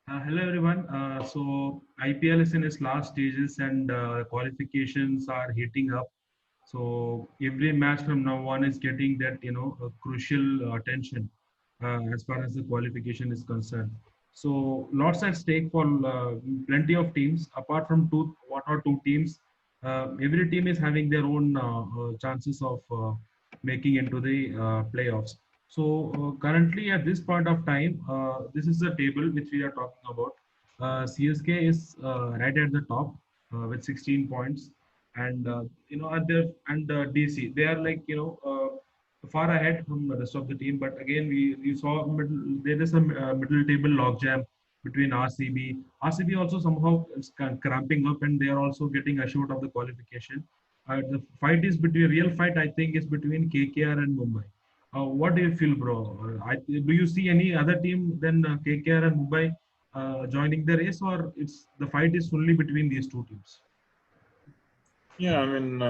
Hello everyone. So IPL is in its last stages and qualifications are heating up. So every match from now on is getting that a crucial attention as far as the qualification is concerned. So lots at stake for plenty of teams. Apart from one or two teams, every team is having their own chances of making into the playoffs. So currently at this point of time, this is the table which we are talking about. CSK is right at the top with 16 points, and at the and DC they are like far ahead from the rest of the team. But again, we saw there is a middle table logjam between RCB. RCB also somehow is cramping up, and they are also getting assured of the qualification. The fight is between real fight. I think is between KKR and Mumbai. What do you feel, bro? Do you see any other team than KKR and Mumbai joining the race, or it's the fight is fully between these two teams? Yeah, I mean,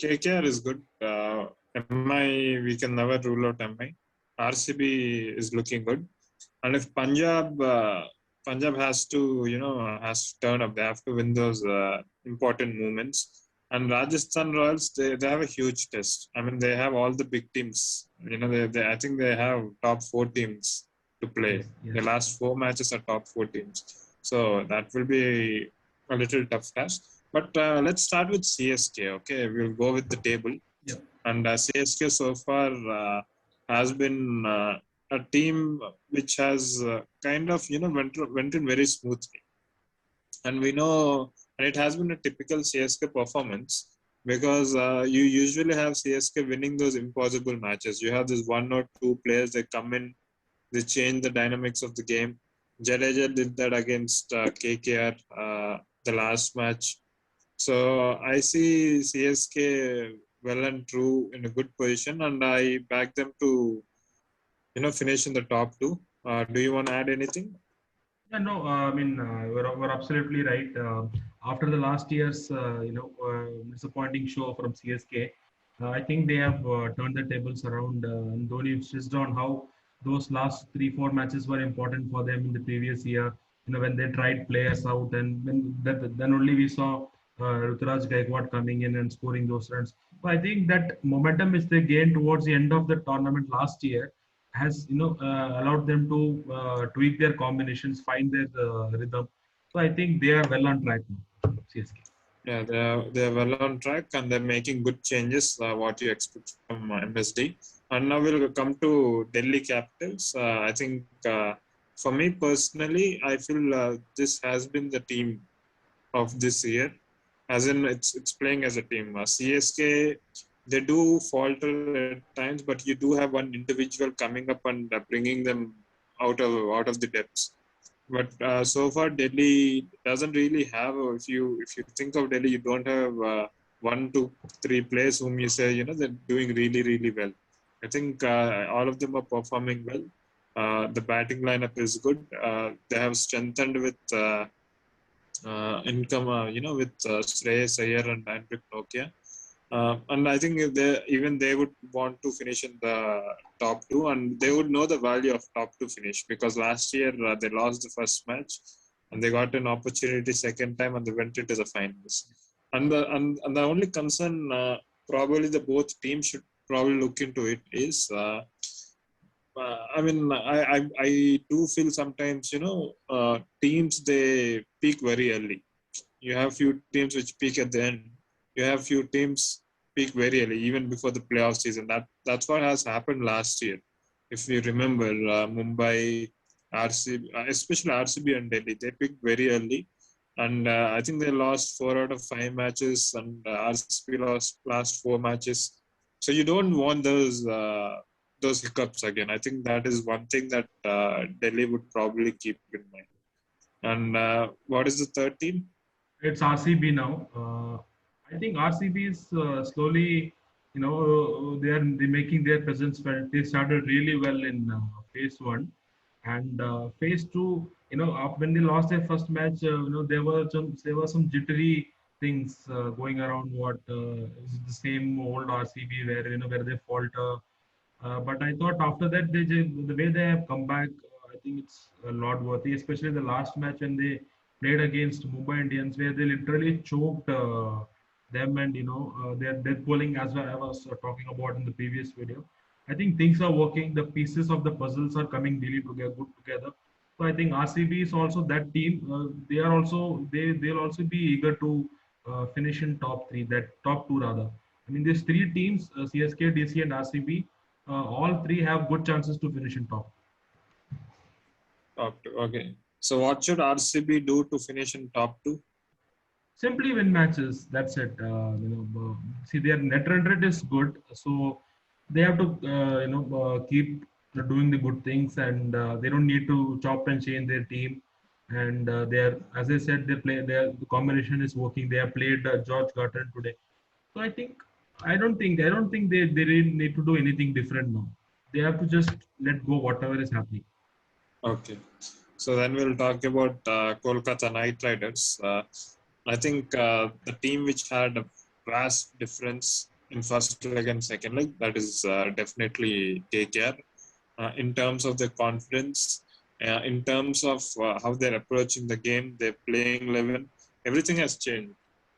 KKR is good. MI, we can never rule out MI. RCB is looking good. And if Punjab has to, has to turn up. They have to win those important moments. And Rajasthan Royals, they have a huge test. I mean, they have all the big teams. I think they have top four teams to play. Yes, yes. The last four matches are top four teams. So that will be a little tough task. But let's start with CSK. Okay, we'll go with the table. Yeah. And CSK so far has been a team which has kind of went in very smoothly, and we know, and it has been a typical CSK performance because you usually have CSK winning those impossible matches. You have this one or two players that come in, they change the dynamics of the game. Jadeja did that against KKR the last match. So I see CSK well and true in a good position, and I back them to finish in the top two. Do you want to add anything? Yeah, no, I mean, we're absolutely right. After the last year's, disappointing show from CSK, I think they have turned the tables around. And Dhoni insisted on how those last 3-4 matches were important for them in the previous year. When they tried players out, and then only we saw Ruturaj Gaikwad coming in and scoring those runs. So I think that momentum which they gained towards the end of the tournament last year has allowed them to tweak their combinations, find their rhythm. So I think they are well on track now. CSK. Yeah, they're well on track and they're making good changes. What you expect from MSD. And now we'll come to Delhi Capitals. I think for me personally, I feel this has been the team of this year, as in it's playing as a team. CSK, they do falter at times, but you do have one individual coming up and bringing them out of the depths. But so far, Delhi doesn't really have. If you think of Delhi, you don't have one, two, three players whom you say they're doing really really well. I think all of them are performing well. The batting lineup is good. They have strengthened with income, with Shreyas Iyer and Andrew Nokia. And I think if they would want to finish in the top two, and they would know the value of top two finish because last year they lost the first match, and they got an opportunity second time, and they went into the finals. And the only concern, probably the both teams should probably look into it is. I mean, I do feel sometimes, teams, they peak very early. You have few teams which peak at the end. You have few teams peak very early, even before the playoff season. That's what has happened last year. If you remember, Mumbai, RCB, especially RCB and Delhi, they picked very early. And I think they lost 4 out of 5 matches, and RCB lost last 4 matches. So you don't want those hiccups again. I think that is one thing that Delhi would probably keep in mind. And what is the third team? It's RCB now. I think RCB is slowly, they're making their presence felt. They started really well in phase one, and phase two. When they lost their first match, there were some jittery things going around. What is the same old RCB where they falter. But I thought after that, the way they have come back, I think it's a lot worthy, especially the last match when they played against Mumbai Indians, where they literally choked them, and their death bowling, as I was talking about in the previous video. I think things are working. The pieces of the puzzles are coming really together, good together. So I think RCB is also that team. They'll also be eager to finish in top three, that top two rather. I mean, these three teams, CSK, DC, and RCB, all three have good chances to finish in top. Top two. Okay. So what should RCB do to finish in top two? Simply win matches. That's it. See, their net run rate is good, so they have to keep doing the good things, and they don't need to chop and change their team. And they're, as I said, the combination is working. They have played George Garton today, so I don't think they really need to do anything different now. They have to just let go whatever is happening. Okay. So then we'll talk about Kolkata Knight Riders. I think the team which had a vast difference in first leg and second leg, that is definitely KKR. In terms of their confidence, in terms of how they're approaching the game, their playing 11, everything has changed.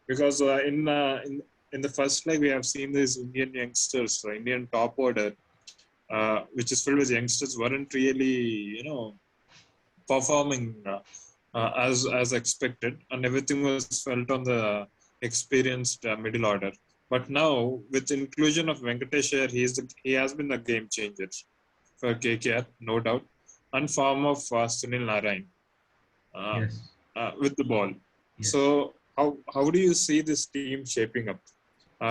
Because in the first leg, we have seen these Indian youngsters, Indian top order, which is filled with youngsters, weren't really, performing as expected, and everything was felt on the experienced middle order. But now, with inclusion of Venkatesh Iyer, he has been a game changer for KKR, no doubt, and form of Sunil Narayan Yes. with the ball. Yes. So, how do you see this team shaping up?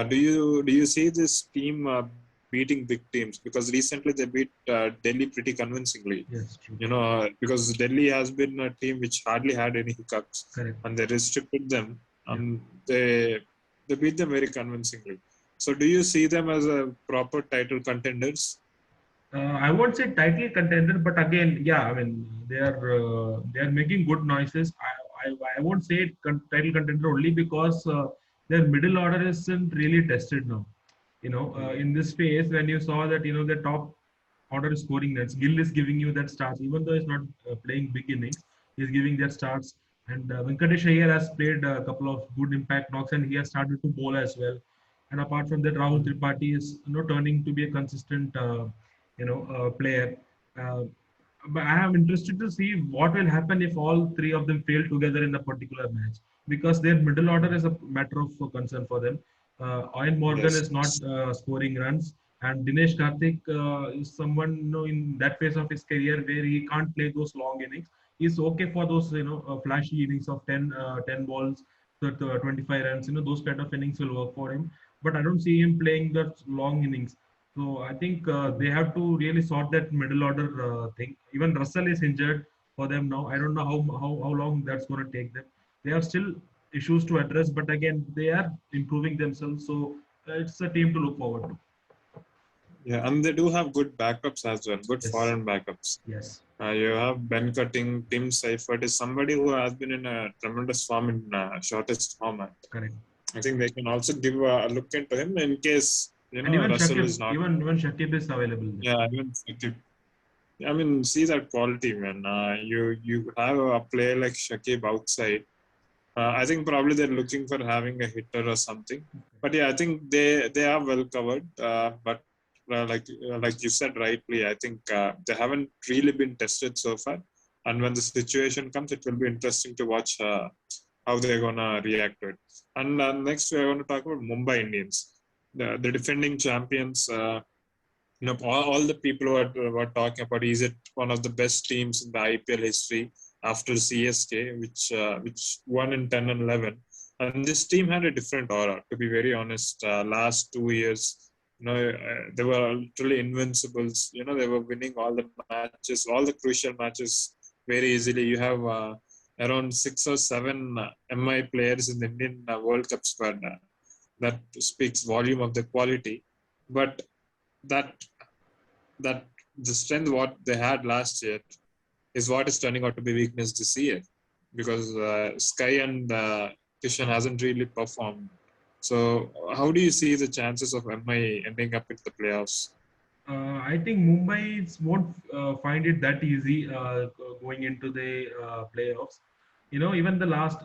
Do you see this team beating big teams? Because recently they beat Delhi pretty convincingly. Yes, true. Because Delhi has been a team which hardly had any hiccups. Correct. And they restricted them, and they beat them very convincingly. So, do you see them as a proper title contenders? I won't say title contender, but again, yeah, I mean they are making good noises. I won't say title contender only because their middle order isn't really tested now. In this phase, when you saw that the top order is scoring runs, Gill is giving you that starts, even though he's not playing big innings, he's giving that starts. And Venkatesh Iyer has played a couple of good impact knocks, and he has started to bowl as well. And apart from that, Rahul Tripathi is turning to be a consistent player. Uh, but I am interested to see what will happen if all three of them fail together in a particular match, because their middle order is a matter of concern for them. Ian Morgan Yes. is not scoring runs, and Dinesh Karthik is someone in that phase of his career where he can't play those long innings. He's okay for those flashy innings of 10 balls, 25 runs. Those kind of innings will work for him. But I don't see him playing that long innings. So I think they have to really sort that middle order thing. Even Russell is injured for them now. I don't know how long that's going to take them. They have still issues to address, but again, they are improving themselves. So it's a team to look forward to. Yeah, and they do have good backups as well, good Yes. foreign backups. Yes. You have Ben Cutting, Tim Seifert is somebody who has been in a tremendous form in shortest format. Correct. I think they can also give a look into him in case And even Russell Shakib, is not. even Shakib is available. Yeah, even Shakib. I mean, see that quality, man. You have a player like Shakib outside. I think probably they're looking for having a hitter or something. But yeah, I think they are well covered. But like you said rightly, I think they haven't really been tested so far. And when the situation comes, it will be interesting to watch how they're gonna react to it. And next, we're going to talk about Mumbai Indians, the defending champions. All the people who are talking about, is it one of the best teams in the IPL history after CSK, which won in 10 and 11. And this team had a different aura, to be very honest. Last 2 years, they were literally invincibles. They were winning all the matches, all the crucial matches very easily. You have around 6 or 7 MI players in the Indian World Cup squad. That speaks volume of the quality. But that the strength what they had last year is what is turning out to be weakness this year, because Sky and Kishan hasn't really performed. So how do you see the chances of MI ending up in the playoffs? I think Mumbai won't find it that easy going into the playoffs. Even the last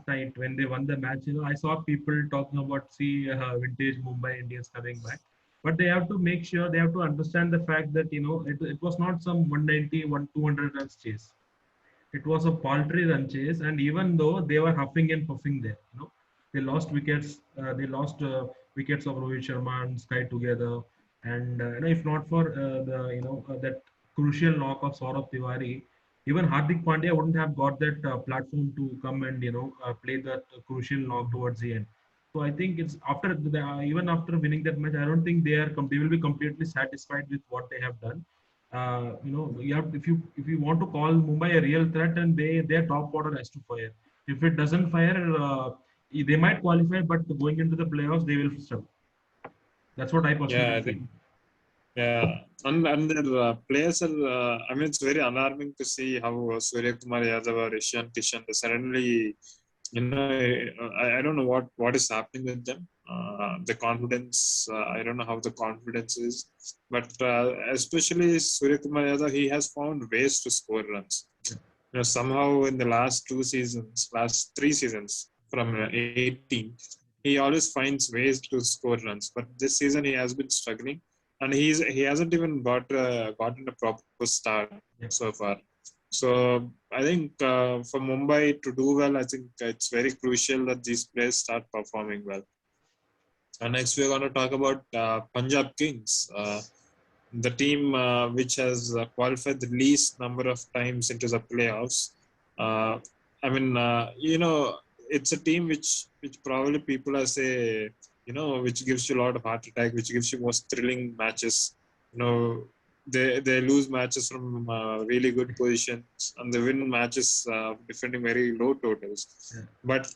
night when they won the match, I saw people talking about see vintage Mumbai Indians coming back, but they have to make sure they have to understand the fact that it was not some 190, 200 runs chase. It was a paltry run chase, and even though they were huffing and puffing there, they lost wickets. They lost wickets of Rohit Sharma and Sky together, and if not for the that crucial knock of Saurabh Tiwari, even Hardik Pandya wouldn't have got that platform to come and play that crucial knock towards the end. So I think it's even after winning that match, I don't think they will be completely satisfied with what they have done. If you want to call Mumbai a real threat, and their top order has to fire. If it doesn't fire, they might qualify, but going into the playoffs, they will struggle. That's what I Yeah, personally I feel. think. Yeah, and their players are. I mean, it's very alarming to see how Surya Kumar Yadav or Ishan Kishan suddenly, I don't know what is happening with them. The confidence. I don't know how the confidence is, but especially Surya Kumar Yadav, he has found ways to score runs. Somehow in the last 3 seasons from 18, he always finds ways to score runs. But this season he has been struggling, and he hasn't even gotten a proper start Yeah. so far. So I think for Mumbai to do well, I think it's very crucial that these players start performing well. And next we're going to talk about Punjab Kings. The team which has qualified the least number of times into the playoffs. Uh, I mean, it's a team which probably people are say, which gives you a lot of heart attack, which gives you most thrilling matches. They lose matches from really good positions, and they win matches defending very low totals. Yeah. But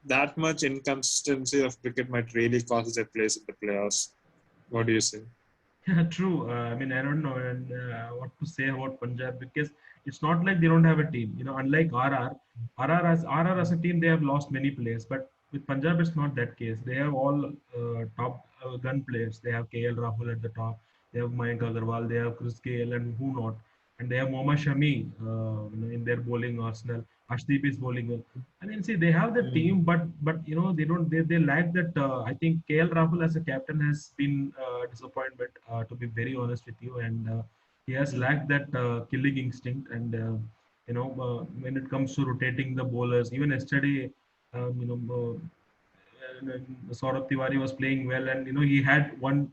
that much inconsistency of cricket might really cost their place in the playoffs. What do you say? Yeah, true. I mean, I don't know what to say about Punjab, because it's not like they don't have a team. Unlike RR as a team, they have lost many players. But with Punjab, it's not that case. They have all top gun players. They have KL Rahul at the top. They have Mayank Agarwal. They have Chris Gale and who not. And they have Mohammad Shami in their bowling arsenal. Ashdeep is bowling well. I mean, see, they have the team, but they lack that. I think KL Rahul as a captain has been disappointment, to be very honest with you, and he has lacked that killing instinct. And when it comes to rotating the bowlers, even yesterday, Saurabh Tiwari was playing well, and he had one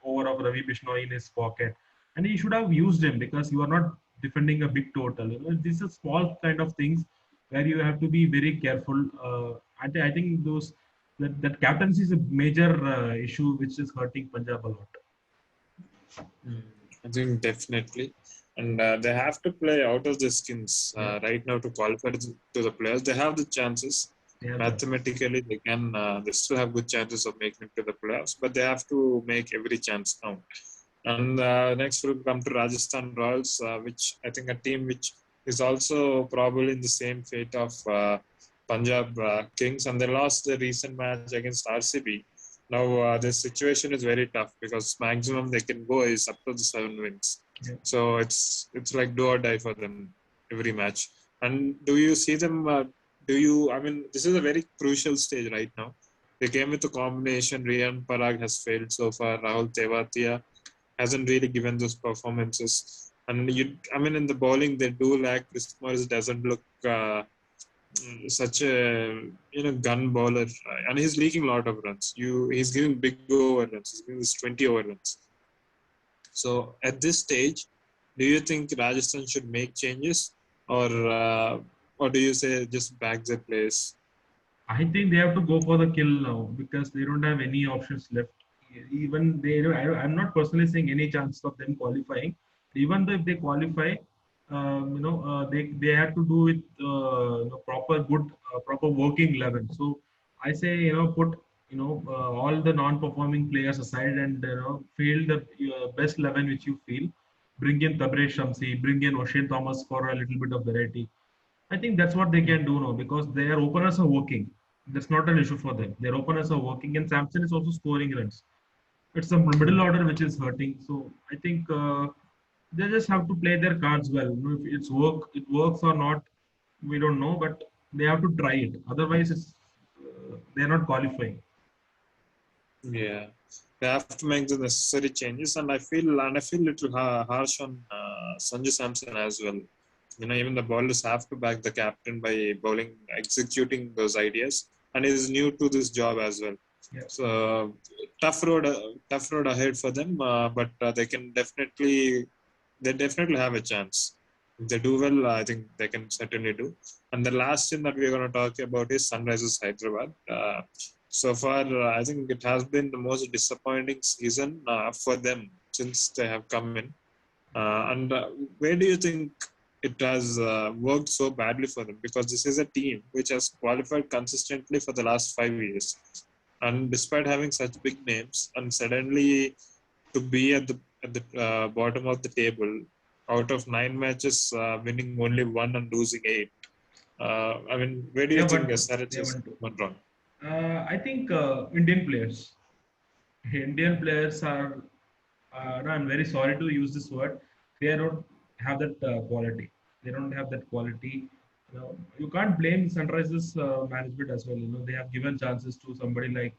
over of Ravi Bishnoi in his pocket, and he should have used him, because you are not defending a big total. These are small kind of things where you have to be very careful. I think that captaincy is a major issue which is hurting Punjab a lot. I think definitely, and they have to play out of the skins right now to qualify to the players. They have the chances. Yeah, Mathematically, they can. They still have good chances of making it to the playoffs, but they have to make every chance count. And next we'll come to Rajasthan Royals, which I think a team which is also probably in the same fate of Punjab Kings, and they lost the recent match against RCB. Now the situation is very tough because maximum they can go is up to the 7 wins. Yeah. So it's like do or die for them every match. And do you see them? I mean, this is a very crucial stage right now. They came with a combination. Riyan Parag has failed so far. Rahul Tewatia hasn't really given those performances. And in the bowling, they do lack. Chris Morris doesn't look such a gun bowler, and he's leaking a lot of runs. He's giving big over runs. He's giving this 20 over runs. So at this stage, do you think Rajasthan should make changes, or do you say just back their place? I think they have to go for the kill now, because they don't have any options left. Even I'm not personally saying any chance of them qualifying. Even though if they qualify, they have to do with proper working 11. So I say put all the non-performing players aside, and field the best 11 which you feel. Bring in Tabrez Shamsi, bring in O'Shane Thomas for a little bit of variety. I think that's what they can do now, because their openers are working. That's not an issue for them. Their openers are working, and Samson is also scoring runs. It's the middle order which is hurting. So I think they just have to play their cards well. You know, if it works or not, we don't know, but they have to try it. Otherwise, they're not qualifying. Yeah, they have to make the necessary changes, and I feel little harsh on Sanju Samson as well. You know, even the bowlers have to back the captain by bowling, executing those ideas, and he is new to this job as well. Yeah. So tough road ahead for them, but they definitely have a chance. If they do well, I think they can certainly do. And the last team that we're going to talk about is Sunrisers Hyderabad. So far, I think it has been the most disappointing season for them since they have come in. And where do you think it has worked so badly for them? Because this is a team which has qualified consistently for the last 5 years. And despite having such big names, and suddenly to be at the bottom of the table, out of 9 matches, winning only one and losing 8. I mean, where do They you have think one too. They SRH have is one too. gone wrong? I think Indian players. Indian players are. No, I'm very sorry to use this word. They don't have that quality. They don't have that quality. You can't blame Sunrisers management as well. They have given chances to somebody like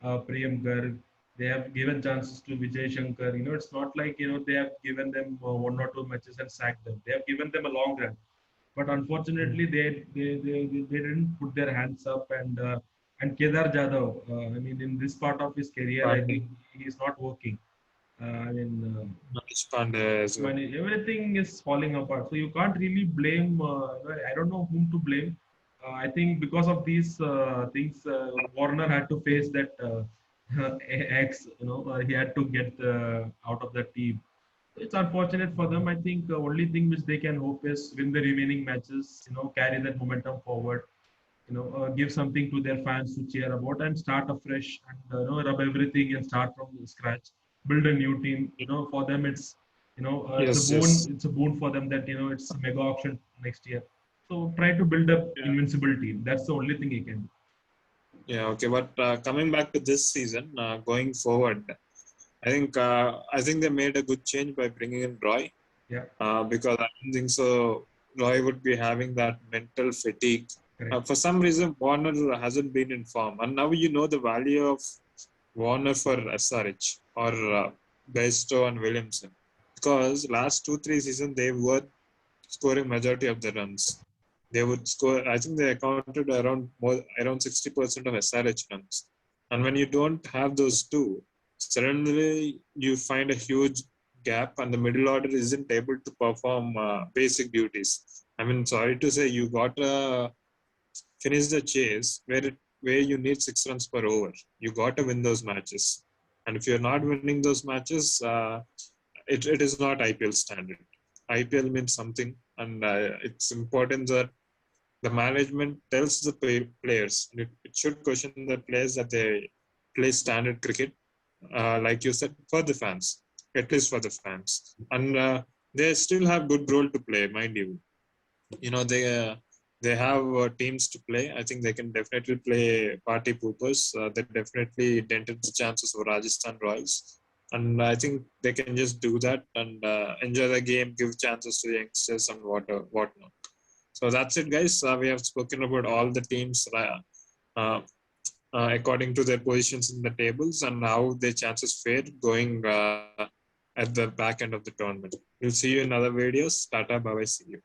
Priyam Garg. They have given chances to Vijay Shankar. It's not like they have given them one or two matches and sacked them. They have given them a long run, but unfortunately they didn't put their hands up. And Kedar Jadhav, I mean, in this part of his career, I Pandey, think he is not working. I mean, Manish Pandey as well. everything is falling apart. So you can't really blame. I don't know whom to blame. I think because of these things, Warner had to face that X. He had to get out of the team. It's unfortunate for them. I think the only thing which they can hope is win the remaining matches. Carry that momentum forward. Give something to their fans to cheer about and start afresh and rub everything and start from scratch. Build a new team. For them it's a Yes, boon. yes. It's a boon for them that it's a mega auction next year. So try to build up Yeah. invincible team. That's the only thing he can do. Yeah, okay. But coming back to this season, going forward, I think they made a good change by bringing in Roy. Yeah. Because I don't think so. Roy would be having that mental fatigue. For some reason, Warner hasn't been in form, and now you know the value of Warner for SRH or Bairstow and Williamson, because last 2-3 seasons they were scoring majority of the runs. They would score. I think they accounted around 60% of SRH runs, and when you don't have those two, suddenly you find a huge gap, and the middle order isn't able to perform basic duties. I mean, sorry to say, you got to finish the chase where you need 6 runs per over. You got to win those matches, and if you're not winning those matches, it is not IPL standard. IPL means something, and it's important that the management tells the players, and it should question the players that they play standard cricket, like you said, for the fans, at least for the fans. And they still have good role to play, mind you. They have teams to play. I think they can definitely play party poopers. They definitely dented the chances of Rajasthan Royals, and I think they can just do that and enjoy the game, give chances to youngsters and whatnot. So that's it, guys. We have spoken about all the teams according to their positions in the tables and how their chances fare going at the back end of the tournament. We'll see you in other videos. Tata, bye bye, see you.